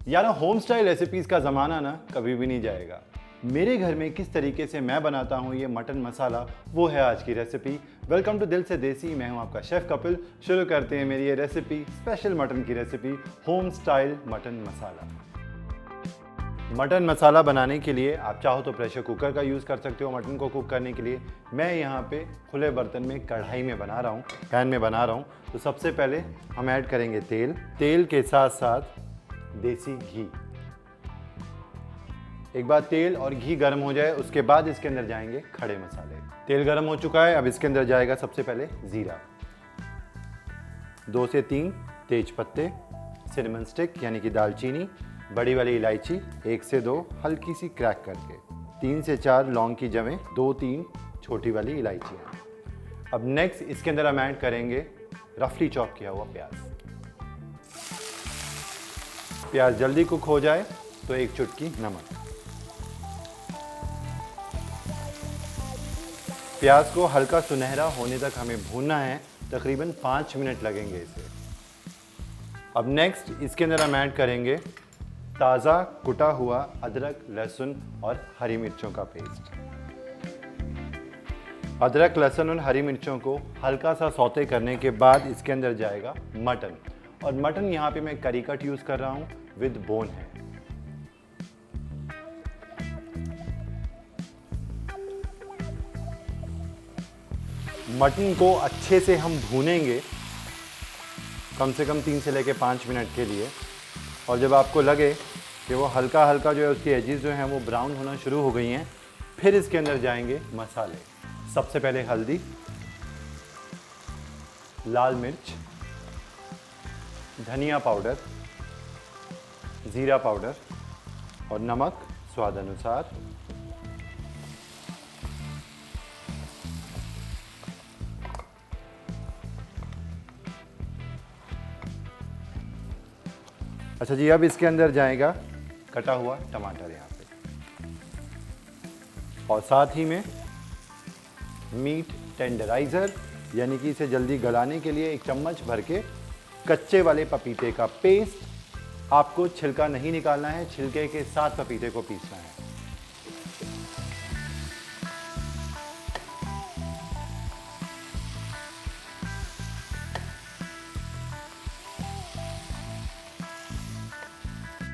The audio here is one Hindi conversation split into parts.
यार होम स्टाइल रेसिपीज़ का ज़माना ना कभी भी नहीं जाएगा। मेरे घर में किस तरीके से मैं बनाता हूँ ये मटन मसाला, वो है आज की रेसिपी। वेलकम टू दिल से देसी, मैं हूँ आपका शेफ़ कपिल। शुरू करते हैं मेरी ये रेसिपी, स्पेशल मटन की रेसिपी, होम स्टाइल मटन मसाला। मटन मसाला बनाने के लिए आप चाहो तो प्रेशर कुकर का यूज़ कर सकते हो मटन को कुक करने के लिए। मैं यहाँ पे खुले बर्तन में कढ़ाई में बना रहा हूँ, पैन में बना रहा हूँ। तो सबसे पहले हम ऐड करेंगे तेल के साथ साथ देसी घी। एक बार तेल और घी गर्म हो जाए उसके बाद इसके अंदर जाएंगे खड़े मसाले। तेल गर्म हो चुका है, अब इसके अंदर जाएगा सबसे पहले जीरा, 2 से 3 तेज पत्ते, सिनेमन स्टिक यानी कि दालचीनी, बड़ी वाली इलायची 1 से 2 हल्की सी क्रैक करके, 3 से 4 लौंग की जवें, 2-3 छोटी वाली इलायचियाँ। अब नेक्स्ट इसके अंदर हम ऐड करेंगे रफली चॉप किया हुआ प्याज। प्याज जल्दी कुक हो जाए तो 1 चुटकी नमक। प्याज को हल्का सुनहरा होने तक हमें भूनना है, तकरीबन 5 मिनट लगेंगे इसे। अब नेक्स्ट इसके अंदर हम ऐड करेंगे ताज़ा कुटा हुआ अदरक, लहसुन और हरी मिर्चों का पेस्ट। अदरक, लहसुन और हरी मिर्चों को हल्का सा सौते करने के बाद इसके अंदर जाएगा मटन। और मटन यहाँ पे मैं करी कट यूज़ कर रहा हूँ, विद बोन है। मटन को अच्छे से हम भूनेंगे कम से कम 3 से लेकर 5 मिनट के लिए। और जब आपको लगे कि वो हल्का हल्का जो है उसकी एजेस जो हैं वो ब्राउन होना शुरू हो गई हैं, फिर इसके अंदर जाएंगे मसाले। सबसे पहले हल्दी, लाल मिर्च, धनिया पाउडर, जीरा पाउडर और नमक स्वाद अनुसार। अच्छा जी, अब इसके अंदर जाएगा कटा हुआ टमाटर यहाँ पे, और साथ ही में मीट टेंडराइज़र यानी कि इसे जल्दी गलाने के लिए 1 चम्मच भर के कच्चे वाले पपीते का पेस्ट। आपको छिलका नहीं निकालना है, छिलके के साथ पपीते को पीसना है।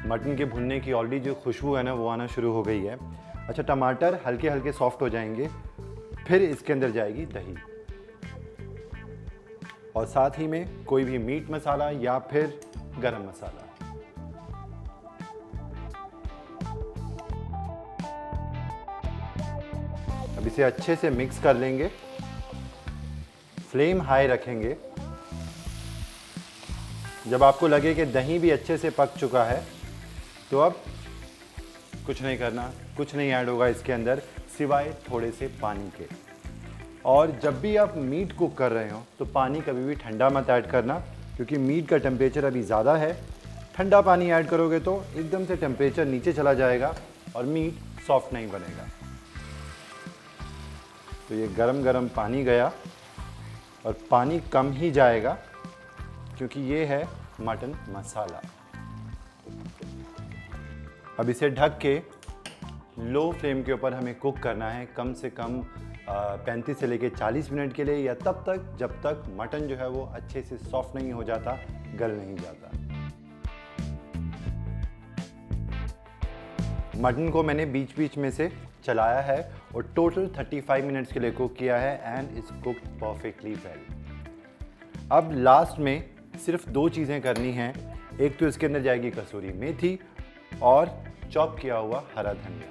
मटन के भुनने की ऑलरेडी जो खुशबू है ना वो आना शुरू हो गई है। अच्छा, टमाटर हल्के हल्के सॉफ्ट हो जाएंगे, फिर इसके अंदर जाएगी दही और साथ ही में कोई भी मीट मसाला या फिर गरम मसाला। अब इसे अच्छे से मिक्स कर लेंगे, फ्लेम हाई रखेंगे। जब आपको लगे कि दही भी अच्छे से पक चुका है तो अब कुछ नहीं करना, कुछ नहीं ऐड होगा इसके अंदर सिवाय थोड़े से पानी के। और जब भी आप मीट कुक कर रहे हो तो पानी कभी भी ठंडा मत ऐड करना, क्योंकि मीट का टेम्परेचर अभी ज़्यादा है। ठंडा पानी ऐड करोगे तो एकदम से टेम्परेचर नीचे चला जाएगा और मीट सॉफ्ट नहीं बनेगा। तो ये गरम गरम पानी गया और पानी कम ही जाएगा क्योंकि ये है मटन मसाला। अब इसे ढक के लो फ्लेम के ऊपर हमें कुक करना है कम से कम 35 से लेकर 40 मिनट के लिए, या तब तक जब तक मटन जो है वो अच्छे से सॉफ्ट नहीं हो जाता, गल नहीं जाता। मटन को मैंने बीच बीच में से चलाया है और टोटल 35 मिनट्स के लिए कुक किया है and it's cooked perfectly well. अब लास्ट में सिर्फ 2 चीज़ें करनी हैं। एक तो इसके अंदर जाएगी कसूरी मेथी और चॉप किया हुआ हरा धनिया।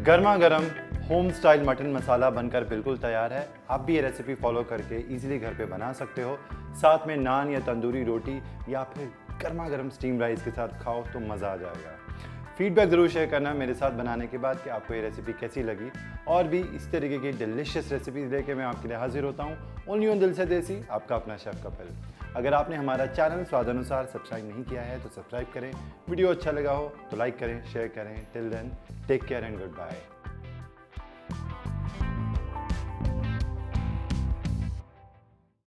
गर्मा गर्म होम स्टाइल मटन मसाला बनकर बिल्कुल तैयार है। आप भी ये रेसिपी फॉलो करके इजीली घर पे बना सकते हो। साथ में नान या तंदूरी रोटी या फिर गर्मा गर्म स्टीम राइस के साथ खाओ तो मज़ा आ जाएगा। फीडबैक ज़रूर शेयर करना मेरे साथ बनाने के बाद कि आपको ये रेसिपी कैसी लगी। और भी इस तरीके की डिलीशियस रेसिपीज़ लेके मैं आपके लिए हाजिर होता हूँ ओनली ऑन दिल से देसी, आपका अपना शेफ़ कपिल। अगर आपने हमारा चैनल स्वाद अनुसार सब्सक्राइब नहीं किया है तो सब्सक्राइब करें। वीडियो अच्छा लगा हो तो लाइक करें, शेयर करें। Till then take care and good bye.